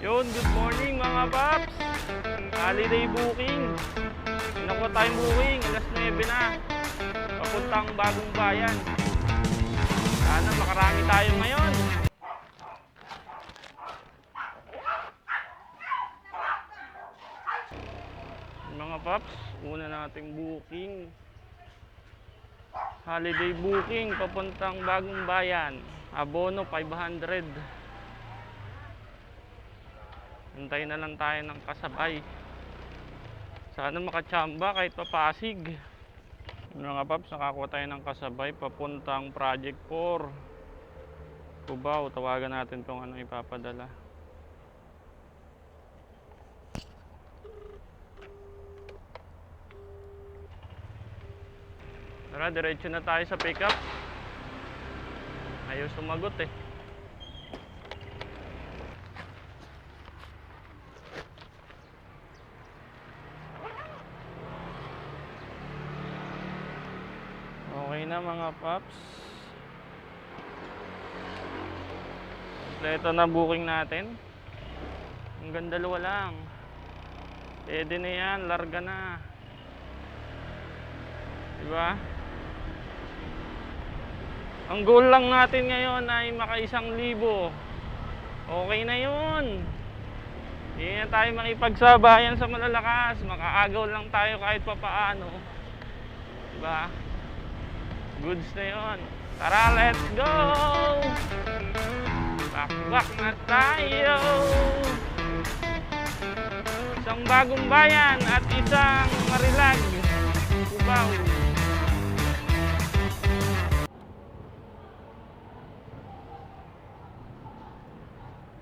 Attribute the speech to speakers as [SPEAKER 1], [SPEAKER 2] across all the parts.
[SPEAKER 1] Yun, good morning mga paps. Holiday booking. Nakuha tayong booking, alas 9 na. Papuntang Bagong Bayan. Sana makarami tayo ngayon. Mga paps, una nating booking. Holiday booking, papuntang Bagong Bayan. Abono 500. Hintayin na lang tayo ng kasabay. Sana makachamba kahit papasig. Mga paps, nakakuha tayo ng kasabay papuntang Project 4 Cubao. Tawagan natin kung ano ipapadala. Tara, diretso na tayo sa pickup. Ayaw sumagot eh. Okay na mga paps. Ito na booking natin. Hanggang 2 lang. Pwede na yan, larga na. Diba? Ang goal lang natin ngayon ay maka 1,000. Okay na yun. Hindi na tayo makipagsabayan sa malalakas. Makaagaw lang tayo kahit papaano. Diba? Goods na yun. Tara, let's go! Bakbak na tayo! Isang Bagong Bayan at isang Marilag, Cubao.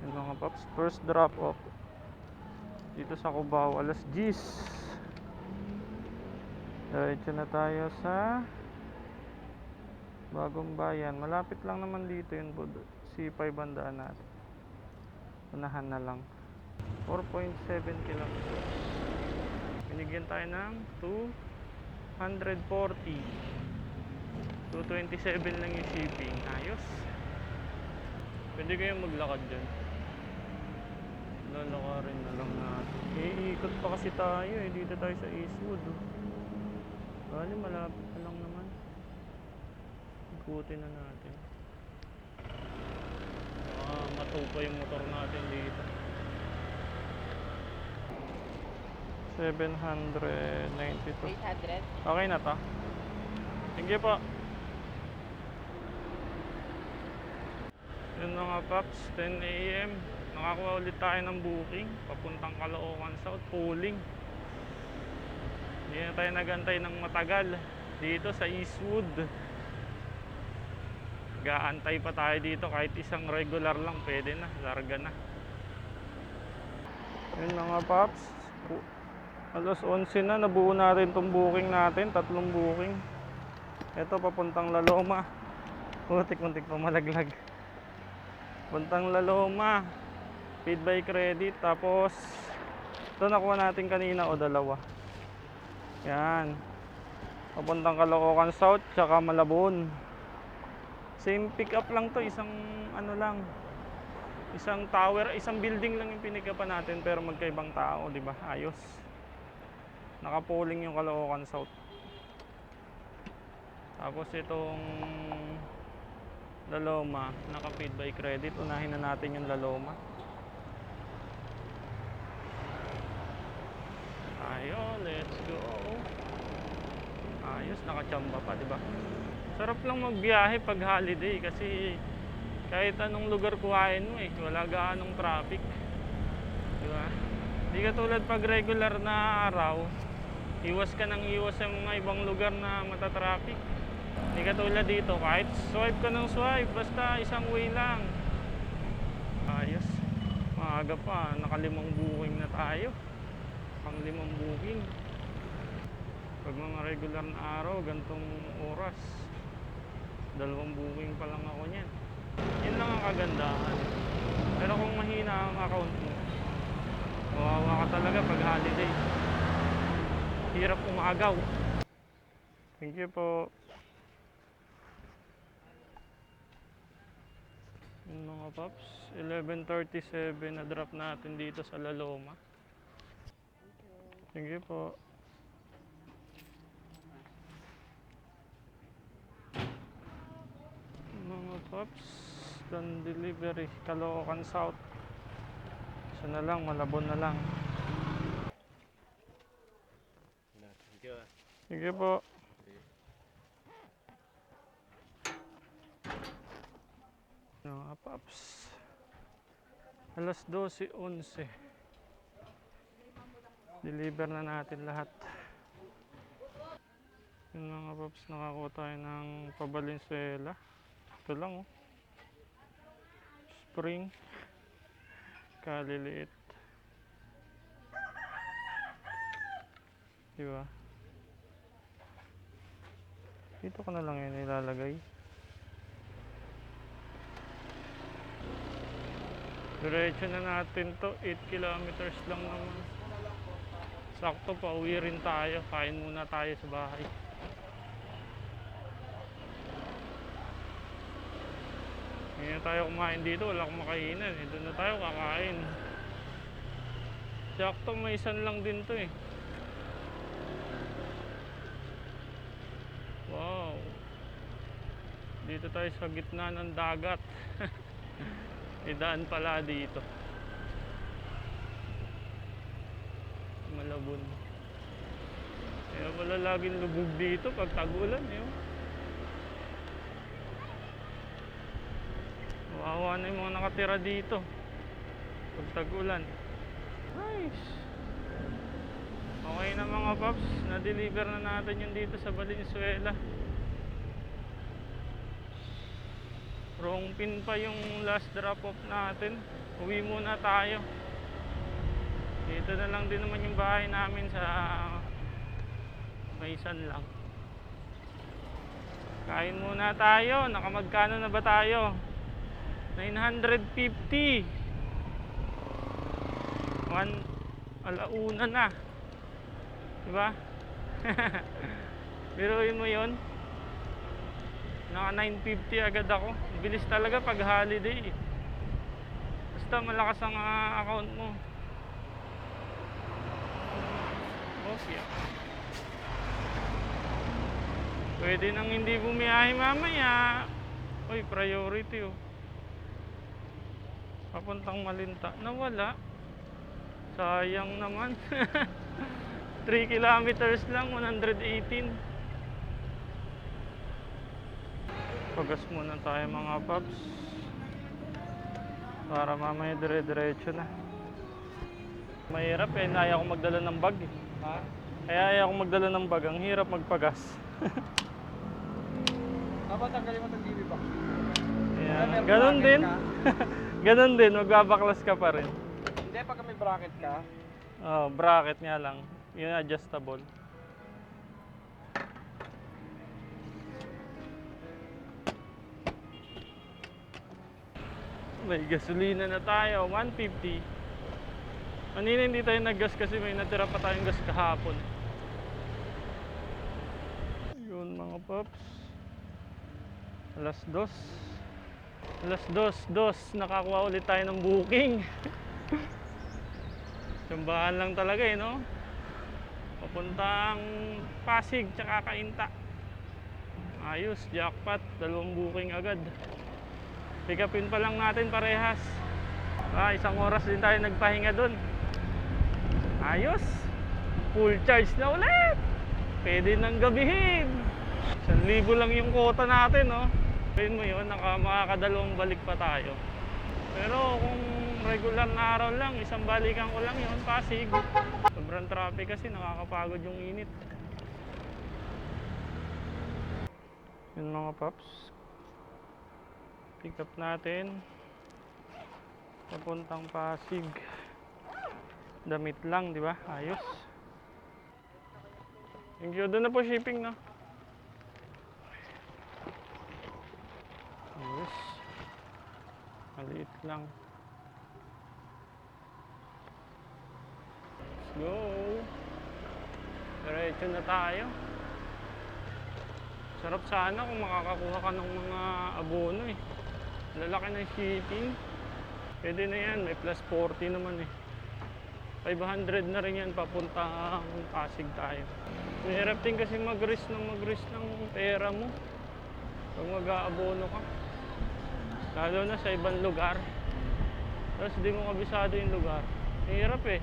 [SPEAKER 1] Yung mga paps, first drop off dito sa Cubao, alas 10. Diretso na tayo sa Bagong Bayan. Malapit lang naman dito yun, C5 bandaan natin. Unahan na lang. 4.7 kilometers. Binigyan tayo ng 240. 227 lang yung shipping. Ayos. Pwede kayong maglakad dyan. Lalakarin na lang natin. Iikot pa kasi tayo eh. Dito tayo sa Eastwood. Bali, malapit na lang naman. Ikutin na natin. Matupa yung motor natin dito. 792.
[SPEAKER 2] 800.
[SPEAKER 1] Okay na to. Sige po. Yun mga paps, 10 AM. Nakakuha ulit tayo ng booking. Papuntang Caloocan South, pooling. Hindi na tayo nagantay ng matagal. Dito sa Eastwood. Gaantay pa tayo dito kahit isang regular lang pwede na, larga na. Yun mga paps, alas 11 na, nabuo natin itong booking natin, 3 booking. Ito papuntang Laloma. Muntik pa malaglag. Papuntang Laloma, paid by credit. Tapos ito nakuha natin kanina o 2. Yan, papuntang Caloocan South tsaka Malabon. Same pick up lang to, isang ano lang, isang tower, isang building lang yung pinikapan natin pero magkaibang tao, di ba? Ayos. Naka-polling yung Caloocan South. Tapos itong Laloma, naka-paid by credit. Unahin na natin yung Laloma. Ayun, let's go. Ayos, nakachamba pa, di ba? Sarap lang magbiyahe pag holiday kasi kahit anong lugar kuhain mo eh, wala gaanong traffic. Diba? Hindi katulad pag regular na araw, iwas ka ng iwas sa mga ibang lugar na matatraffic. Hindi katulad dito, kahit swipe ka ng swipe, basta isang way lang. Ayos. Maaga pa, naka-5 booking na tayo. Pang 5 booking. Pag mga regular na araw, gantong oras, 2 booking pa lang ako niyan. Yun lang ang kagandahan. Pero kung mahina ang account mo, mawawa ka talaga pag holiday. Hirap umagaw. Thank you po. Yung mga paps, 11:37 na drop natin dito sa La Loma. Sige po. Mga paps, dan delivery, Caloocan South. Isa na lang, Malabon na lang.
[SPEAKER 2] Thank you.
[SPEAKER 1] Sige po. Mga paps, alas 12:11. Deliver na natin lahat. Yung mga paps, nakakuha tayo ng pa-Valenzuela. Ito lang oh. Spring. Kaliliit. Diba? Dito ko na lang yun ilalagay. Diretso na natin to. 8 kilometers lang naman. Sakto pa, uwi rin tayo. Kain muna tayo sa bahay. Hindi na tayo kumain dito, wala akong makainan eh. Doon na tayo kakain. Sakto, may isan lang din to eh. Wow. Dito tayo sa gitna ng dagat. Idaan pala dito. Malabon. Kaya pala laging lubog dito pag tag-ulan eh. Wawa na yung mga nakatira dito pag tag-ulan. Nice. Okay na mga paps, na-deliver na natin yun dito sa Valenzuela. Wrong pin pa yung last drop off natin. Uwi muna tayo. Dito na lang din naman yung bahay namin sa Maysan lang. Kain muna tayo. Nakamagkano na ba tayo? 950. Alauna na. Diba? Biruin mo yun. Naka 950 agad ako. Bilis talaga pag holiday. Basta malakas ang account mo. Okay. Pwede nang hindi bumiyahe mamaya. Uy, priority oh. Papuntang Malinta. Nawala. Sayang naman. 3 kilometers lang, 118. Pagas muna tayo mga paps. Para mamaya dire-diretso na. Mahirap eh, ayaw ko magdala ng bag eh.
[SPEAKER 2] Ha?
[SPEAKER 1] Kaya ayaw ko magdala ng bag, ang hirap magpagas.
[SPEAKER 2] Dapat tanggalin mo itong TV box.
[SPEAKER 1] Ayan. Ganon din. Ganon din, magbabaklas ka pa rin.
[SPEAKER 2] Hindi, pag may bracket ka.
[SPEAKER 1] Oh, bracket nga lang. Yun adjustable. May gasolina na tayo, 150. Kanina hindi tayo naggas kasi may natira pa tayong gas kahapon. Yun mga paps. Alas 2. Alas 2, nakakuha ulit tayo ng booking. Tsambahan lang talaga eh, no? Papuntang Pasig, tsaka Cainta. Ayos, jackpot. 2 booking agad. Pick upin pa lang natin parehas. Isang oras din tayo nagpahinga dun. Ayos. Full charge na ulit. Pwede nang gabihin. 1,000 lang yung quota natin, no? Pwede mo yun, makakadalawang balik pa tayo. Pero kung regular na araw lang, isang balikan ko lang yun, Pasig. Sobrang traffic kasi, nakakapagod yung init. Yun mga paps. Pick up natin. Papuntang Pasig. Damit lang, di ba? Ayos. Thank you. Doon na po shipping, no? Ayos. Maliit lang. Let's go. Diretso na tayo. Sarap sana kung makakakuha ka ng mga abono eh. Lalaki ng shipping. Pwede na yan, may plus 40 naman eh. 500 na rin yan papuntang Pasig tayo. Mahirap din kasi mag-risk ng pera mo pag mag-aabono ka. Lalo na sa ibang lugar. Tapos di mo kabisado yung lugar. Mahirap eh.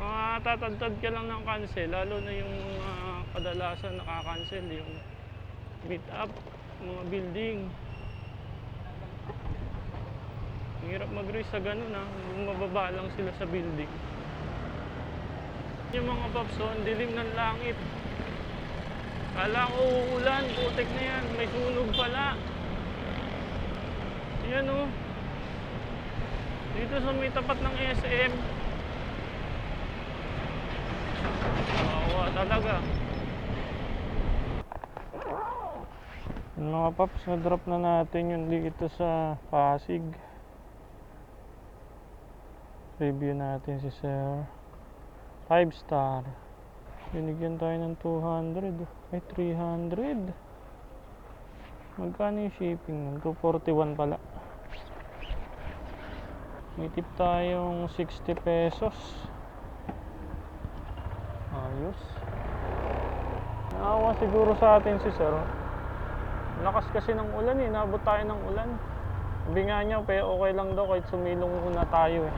[SPEAKER 1] Matatagtad ka lang ng cancel, lalo na yung kadalasan nakakancel yung meet up, mga building. Hirap mag-risk sa ganun mababa lang sila sa building. Yung mga paps, ang dilim ng langit. Kala ko uulan, putik na yan, may sunog pala. Yan o. Dito sa may tapat ng SM. Kawawa talaga. Yung mga paps, na-drop na natin yun dito sa Pasig. Review natin si Sir. 5 star. Binigyan tayo ng 200. Ay, 300. Magkano yung shipping nun? 241 pala. May tip tayong 60 pesos. Ayos. Naawa siguro sa atin si Sir. Lakas kasi ng ulan eh. Naabot tayo ng ulan. Sabi nga niya, okay lang daw kahit sumilong muna tayo eh.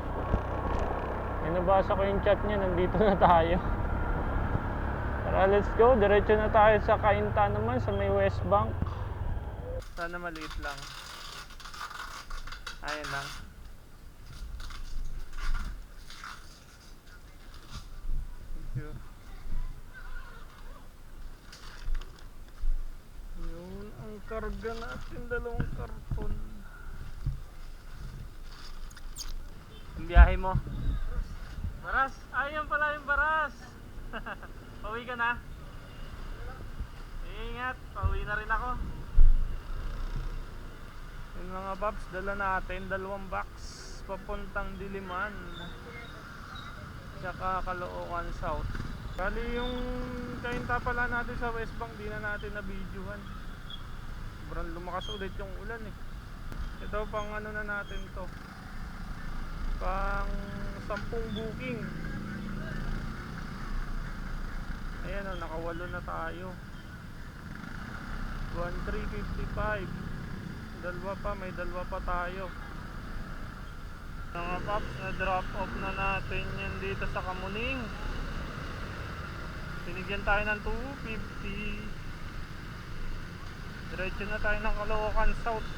[SPEAKER 1] May nabasa ko yung chat niya, nandito na tayo. Tara, let's go. Diretso na tayo sa Cainta naman, sa may West Bank. Sana maliit lang. Ayan lang. Thank you. Yun, ang karga natin, 2 karton. Ang biyahe mo? Baras! Ayun pala yung Baras! Pauwi ka na? Ingat! Pauwi na rin ako. Yung mga babs, dala natin 2 box papuntang Diliman tsaka Caloocan South. Kali yung Cainta pala natin sa West Bank, di na natin na-videohan. Sobrang lumakas ulit yung ulan eh. Ito pang ano na natin to, pang 10 booking. Ayan o, naka-8 na tayo. 1355. May dalawa pa tayo. Mga paps, na drop off na natin yan dito sa Kamuning. Binigyan tayo ng 250. Diretso na tayo ng Caloocan South.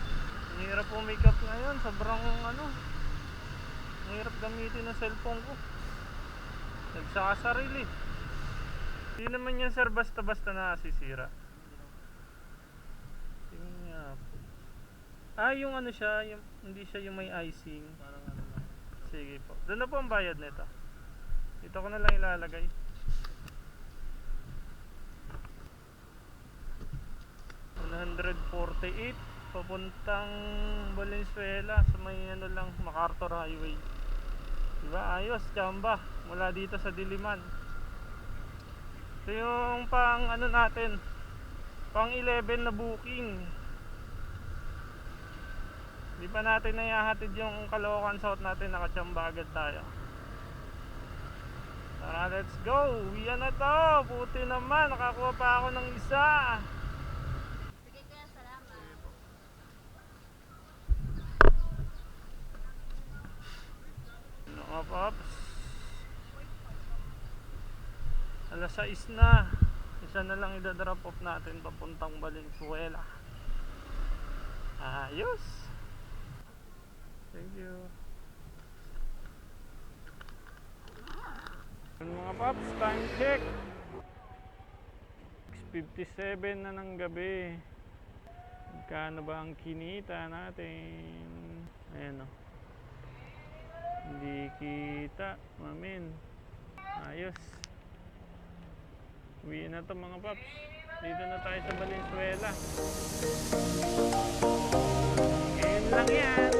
[SPEAKER 1] Ang hirap pumikap ngayon, sobrang mahirap gamitin ng cellphone ko. Nagsasarili. Hindi naman yan sir basta-basta nasisira. Tingnan nga po. Yung ano siya, hindi siya yung may icing. Parang ano lang. Sige po. Doon na po ang bayad nito. Dito ko na lang ilalagay. $148 papuntang Valenzuela sa may ano lang, MacArthur Highway. Diba? Ayos, chamba. Mula dito sa Diliman. Ito yung pang ano natin, pang 11 na booking. Di pa natin naihahatid yung Caloocan South natin, nakachamba agad tayo. Tara, let's go. Uwi na to. Buti naman, nakakuha pa ako ng isa. Mga paps, alas 6 na. Isa na lang idadrop off natin papuntang Valenzuela. Ayos. Thank you. Mga paps, time check 6:57 na ng gabi. Magkano ba ang kinita natin? Ayan o. Hindi kita, mamin. Ayos. Uwi na to mga paps. Dito na tayo sa Valenzuela. Ngayon lang yan.